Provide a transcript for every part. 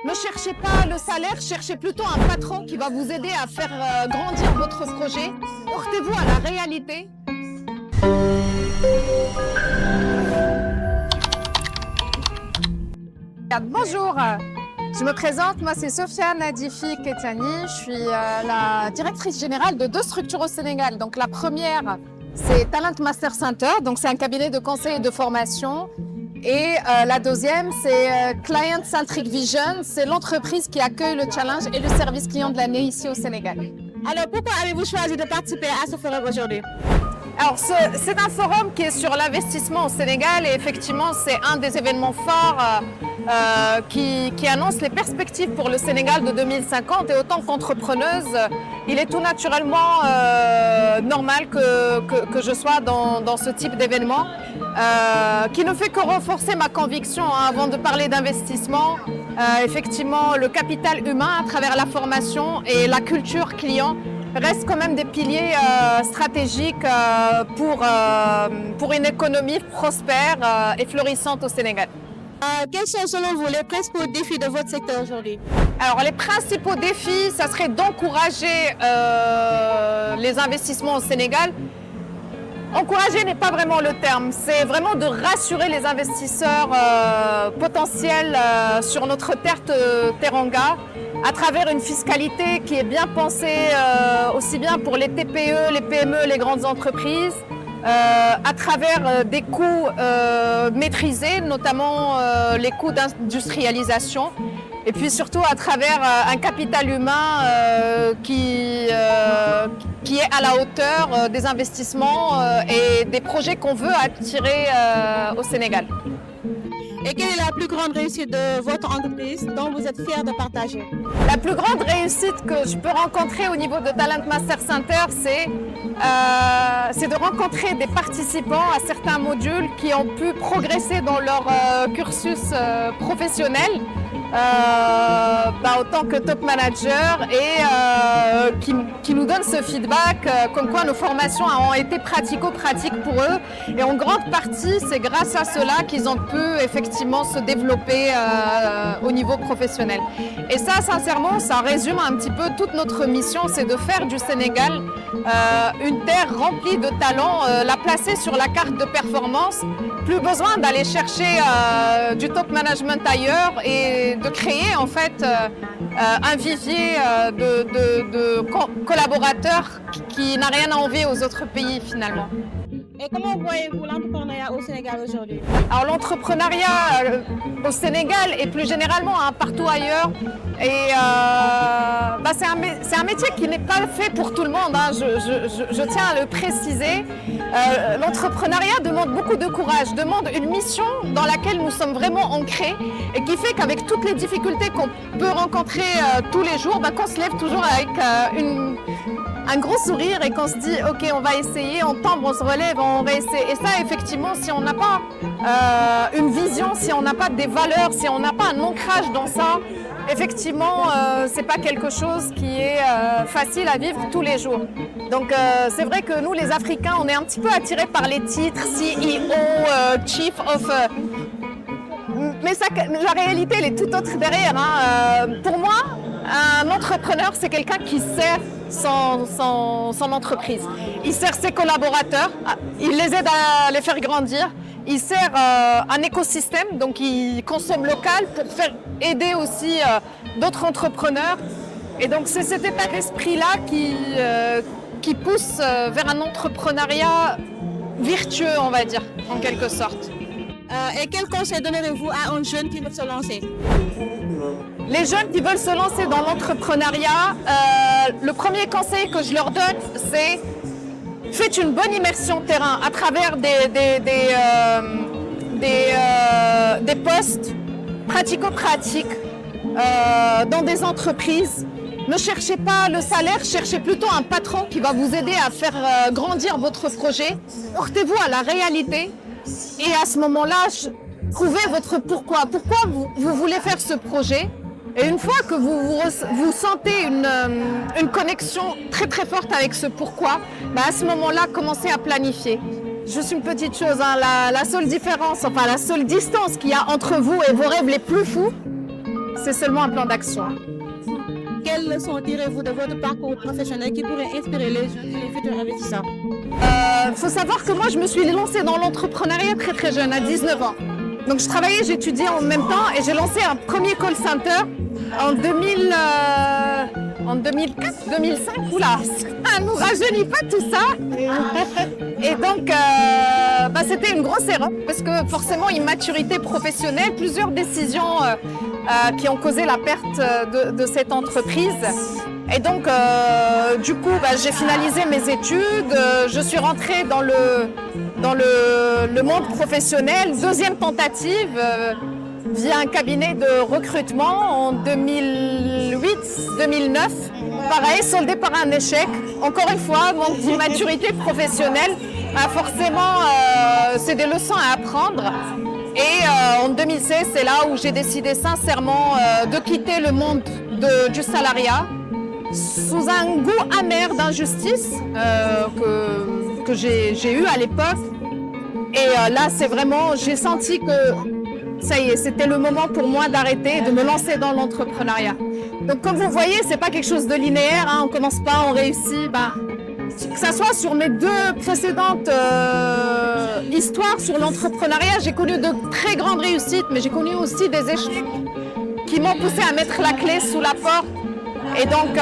Ne cherchez pas le salaire, cherchez plutôt un patron qui va vous aider à faire grandir votre projet. Portez-vous à la réalité. Bonjour, je me présente, moi c'est Sofia Nadifi Ketani, je suis la directrice générale de 2 structures au Sénégal. Donc la première, c'est Talent Master Center, donc c'est un cabinet de conseil et de formation. Et la deuxième, c'est Client Centric Vision, c'est l'entreprise qui accueille le challenge et le service client de l'année ici au Sénégal. Alors pourquoi avez-vous choisi de participer à ce forum aujourd'hui? Alors c'est un forum qui est sur l'investissement au Sénégal et effectivement c'est un des événements forts qui annonce les perspectives pour le Sénégal de 2050 et autant qu'entrepreneuse, il est tout naturellement normal que je sois dans ce type d'événement qui ne fait que renforcer ma conviction avant de parler d'investissement. Effectivement, le capital humain à travers la formation et la culture client restent quand même des piliers stratégiques pour une économie prospère et florissante au Sénégal. Quels sont selon vous les principaux défis de votre secteur aujourd'hui? Alors les principaux défis, ça serait d'encourager les investissements au Sénégal. Encourager n'est pas vraiment le terme, c'est vraiment de rassurer les investisseurs potentiels sur notre terre Teranga à travers une fiscalité qui est bien pensée aussi bien pour les TPE, les PME, les grandes entreprises, à travers des coûts maîtrisés, notamment les coûts d'industrialisation, et puis surtout à travers un capital humain qui est à la hauteur des investissements et des projets qu'on veut attirer au Sénégal. Et quelle est la plus grande réussite de votre entreprise dont vous êtes fier de partager? La plus grande réussite que je peux rencontrer au niveau de Talent Master Center, c'est de rencontrer des participants à certains modules qui ont pu progresser dans leur cursus professionnel autant que top manager et qui nous donne ce feedback comme quoi nos formations ont été pratico-pratiques pour eux et en grande partie c'est grâce à cela qu'ils ont pu effectivement se développer au niveau professionnel. Et ça sincèrement ça résume un petit peu toute notre mission, c'est de faire du Sénégal une terre remplie de talents, la placer sur la carte de performance, plus besoin d'aller chercher du top management ailleurs et de créer en fait un vivier de collaborateurs qui n'a rien à envier aux autres pays finalement. Et comment voyez-vous l'entrepreneuriat au Sénégal aujourd'hui? Alors l'entrepreneuriat au Sénégal et plus généralement partout ailleurs, et c'est un métier qui n'est pas fait pour tout le monde, hein. Je tiens à le préciser. L'entrepreneuriat demande beaucoup de courage, demande une mission dans laquelle nous sommes vraiment ancrés et qui fait qu'avec toutes les difficultés qu'on peut rencontrer tous les jours, qu'on se lève toujours avec un gros sourire et qu'on se dit ok on va essayer, on tombe, on se relève, on va essayer. Et ça effectivement si on n'a pas une vision, si on n'a pas des valeurs, si on n'a pas un ancrage dans ça, effectivement c'est pas quelque chose qui est facile à vivre tous les jours. Donc c'est vrai que nous les Africains on est un petit peu attirés par les titres CEO, Chief of... mais ça, la réalité elle est tout autre derrière, hein. Pour moi un entrepreneur c'est quelqu'un qui sert son entreprise. Il sert ses collaborateurs, il les aide à les faire grandir, il sert un écosystème, donc il consomme local pour faire aider aussi d'autres entrepreneurs. Et donc c'est cet état d'esprit-là qui pousse vers un entrepreneuriat vertueux, on va dire, en quelque sorte. Et quel conseil donnerez-vous à un jeune qui veut se lancer? Les jeunes qui veulent se lancer dans l'entrepreneuriat, le premier conseil que je leur donne, c'est faites une bonne immersion terrain à travers des postes pratico-pratiques dans des entreprises. Ne cherchez pas le salaire, cherchez plutôt un patron qui va vous aider à faire grandir votre projet. Portez-vous à la réalité et à ce moment-là, trouvez votre pourquoi. Pourquoi vous voulez faire ce projet? Et une fois que vous sentez une connexion très très forte avec ce pourquoi, à ce moment-là, commencez à planifier. Juste une petite chose, hein, la seule différence, enfin la seule distance qu'il y a entre vous et vos rêves les plus fous, c'est seulement un plan d'action. Quelles leçons tirez-vous de votre parcours professionnel qui pourrait inspirer les jeunes et les futurs investisseurs? Il faut savoir que moi, je me suis lancée dans l'entrepreneuriat très très jeune, à 19 ans. Donc je travaillais, j'étudiais en même temps et j'ai lancé un premier call center en 2004, 2005. Oula, ça ne nous rajeunit pas tout ça. Et donc, c'était une grosse erreur parce que forcément, immaturité professionnelle, plusieurs décisions qui ont causé la perte de cette entreprise. Et donc, du coup, j'ai finalisé mes études, je suis rentrée dans le monde professionnel. Deuxième tentative via un cabinet de recrutement en 2008-2009. Pareil, soldé par un échec. Encore une fois, manque d'immaturité professionnelle. Forcément, c'est des leçons à apprendre. Et en 2016, c'est là où j'ai décidé sincèrement de quitter le monde du salariat sous un goût amer d'injustice que j'ai eu à l'époque. Et là, c'est vraiment, j'ai senti que ça y est, c'était le moment pour moi d'arrêter et de me lancer dans l'entrepreneuriat. Donc comme vous voyez, c'est pas quelque chose de linéaire, hein, on commence pas, on réussit. Que ça soit sur mes deux précédentes histoires sur l'entrepreneuriat, j'ai connu de très grandes réussites, mais j'ai connu aussi des échecs qui m'ont poussé à mettre la clé sous la porte. Et donc,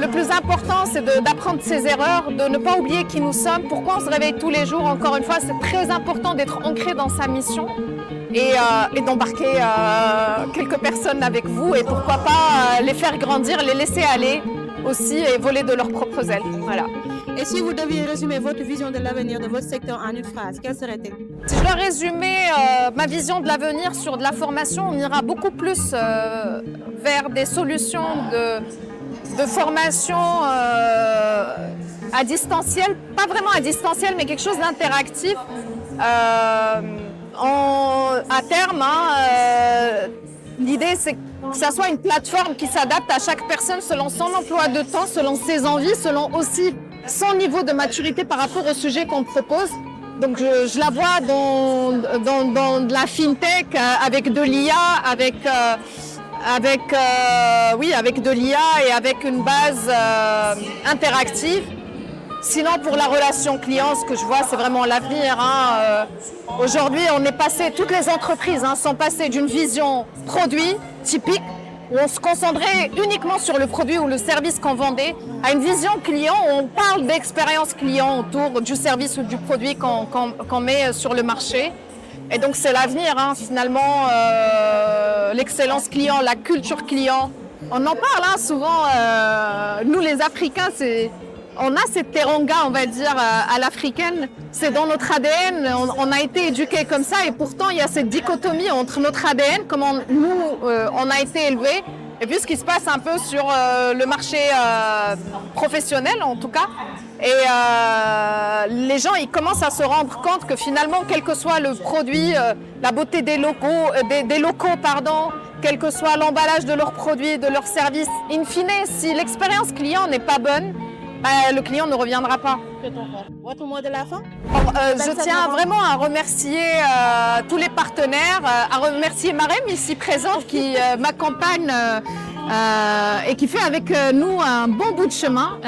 le plus important, c'est d'apprendre ses erreurs, de ne pas oublier qui nous sommes, pourquoi on se réveille tous les jours. Encore une fois, c'est très important d'être ancré dans sa mission et d'embarquer quelques personnes avec vous et pourquoi pas les faire grandir, les laisser aller aussi et voler de leurs propres ailes. Voilà. Et si vous deviez résumer votre vision de l'avenir de votre secteur en une phrase, quelle serait-elle? Si je dois résumer ma vision de l'avenir sur de la formation, on ira beaucoup plus vers des solutions de formation à distanciel, pas vraiment à distanciel, mais quelque chose d'interactif. À terme, l'idée c'est que ça soit une plateforme qui s'adapte à chaque personne selon son emploi de temps, selon ses envies, selon aussi son niveau de maturité par rapport au sujet qu'on propose. Donc je la vois dans de la fintech avec de l'IA, avec de l'IA et avec une base interactive. Sinon, pour la relation client, ce que je vois, c'est vraiment l'avenir. Aujourd'hui, on est passé, toutes les entreprises sont passées d'une vision produit typique, où on se concentrait uniquement sur le produit ou le service qu'on vendait, à une vision client où on parle d'expérience client autour du service ou du produit qu'on met sur le marché. Et donc c'est l'avenir, finalement, l'excellence client, la culture client. On en parle souvent, nous les Africains, on a cette teranga, on va dire, à l'africaine. C'est dans notre ADN, on a été éduqués comme ça et pourtant il y a cette dichotomie entre notre ADN, comment on a été élevés, et puis ce qui se passe un peu sur le marché professionnel en tout cas. Et les gens ils commencent à se rendre compte que finalement, quel que soit le produit, la beauté des locaux, quel que soit l'emballage de leurs produits, de leurs services, in fine, si l'expérience client n'est pas bonne, le client ne reviendra pas. Votre mot de la fin? Je tiens vraiment à remercier tous les partenaires, à remercier Marem ici présente qui m'accompagne et qui fait avec nous un bon bout de chemin.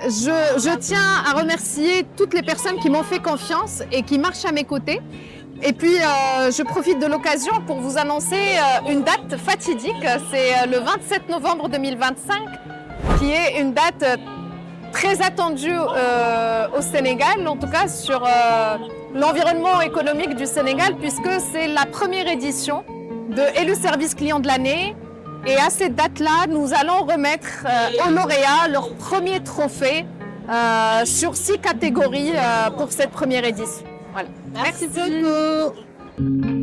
Je tiens à remercier toutes les personnes qui m'ont fait confiance et qui marchent à mes côtés. Et puis, je profite de l'occasion pour vous annoncer une date fatidique. C'est le 27 novembre 2025, qui est une date très attendue au Sénégal, en tout cas sur l'environnement économique du Sénégal, puisque c'est la première édition de Élu Service Client de l'année. Et à cette date-là, nous allons remettre aux lauréats leur premier trophée sur 6 catégories pour cette première édition. Voilà. Merci beaucoup.